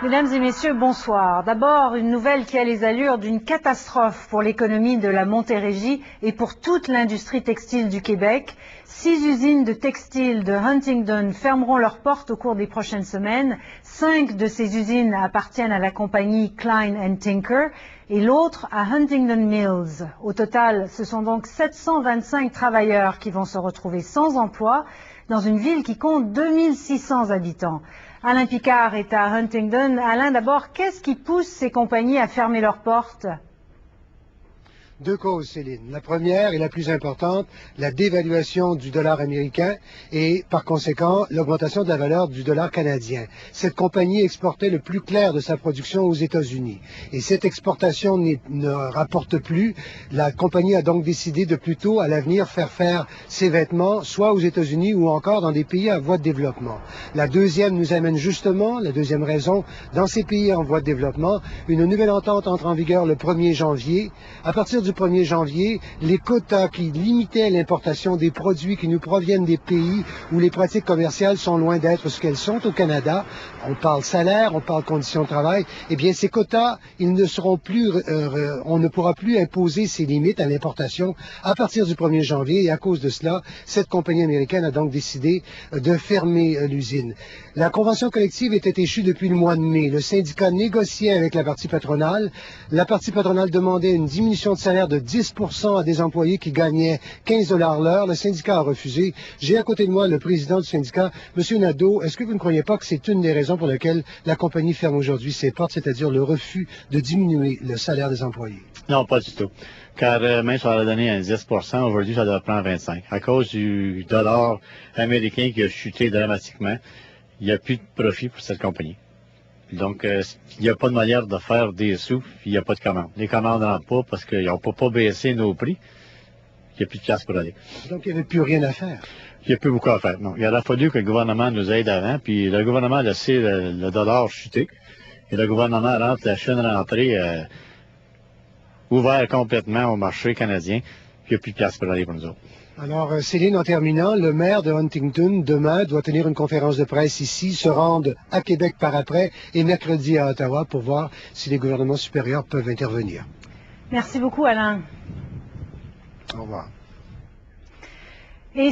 Mesdames et messieurs, bonsoir. D'abord, une nouvelle qui a les allures d'une catastrophe pour l'économie de la Montérégie et pour toute l'industrie textile du Québec. 6 usines de textile de Huntingdon fermeront leurs portes au cours des prochaines semaines. 5 de ces usines appartiennent à la compagnie Klein & Tinker et l'autre à Huntingdon Mills. Au total, ce sont donc 725 travailleurs qui vont se retrouver sans emploi dans une ville qui compte 2600 habitants. Alain Picard est à Huntingdon. Alain, d'abord, qu'est-ce qui pousse ces compagnies à fermer leurs portes? Deux causes, Céline. La première et la plus importante, la dévaluation du dollar américain et, par conséquent, l'augmentation de la valeur du dollar canadien. Cette compagnie exportait le plus clair de sa production aux États-Unis. Et cette exportation ne rapporte plus. La compagnie a donc décidé de plutôt, à l'avenir, faire ses vêtements soit aux États-Unis ou encore dans des pays en voie de développement. La deuxième nous amène justement, la deuxième raison, dans ces pays en voie de développement, une nouvelle entente entre en vigueur le 1er janvier. À partir du 1er janvier, les quotas qui limitaient l'importation des produits qui nous proviennent des pays où les pratiques commerciales sont loin d'être ce qu'elles sont au Canada, on parle salaire, on parle conditions de travail, eh bien ces quotas, ils ne seront plus, on ne pourra plus imposer ces limites à l'importation à partir du 1er janvier et à cause de cela, cette compagnie américaine a donc décidé de fermer l'usine. La convention collective était échue depuis le mois de mai. Le syndicat négociait avec la partie patronale. La partie patronale demandait une diminution de salaire de 10% à des employés qui gagnaient 15 $ l'heure. Le syndicat a refusé. J'ai à côté de moi le président du syndicat, M. Nadeau. Est-ce que vous ne croyez pas que c'est une des raisons pour lesquelles la compagnie ferme aujourd'hui ses portes, c'est-à-dire le refus de diminuer le salaire des employés? Non, pas du tout. Car même si on a donné un 10%, aujourd'hui, ça doit prendre 25%. À cause du dollar américain qui a chuté dramatiquement, il n'y a plus de profit pour cette compagnie. Donc, il n'y a pas de manière de faire des sous, il n'y a pas de commandes. Les commandes ne rentrent pas parce qu'on ne peut pas baisser nos prix. Il n'y a plus de place pour aller. Donc, il n'y avait plus rien à faire. Il n'y a plus beaucoup à faire, non. Il aurait fallu que le gouvernement nous aide avant, puis le gouvernement a laissé le dollar chuter. Et le gouvernement rentre, la Chine rentrée, ouvert complètement au marché canadien, puis il n'y a plus de place pour aller pour nous autres. Alors, Céline, en terminant, le maire de Huntingdon, demain, doit tenir une conférence de presse ici, se rendre à Québec par après et mercredi à Ottawa pour voir si les gouvernements supérieurs peuvent intervenir. Merci beaucoup, Alain. Au revoir. Et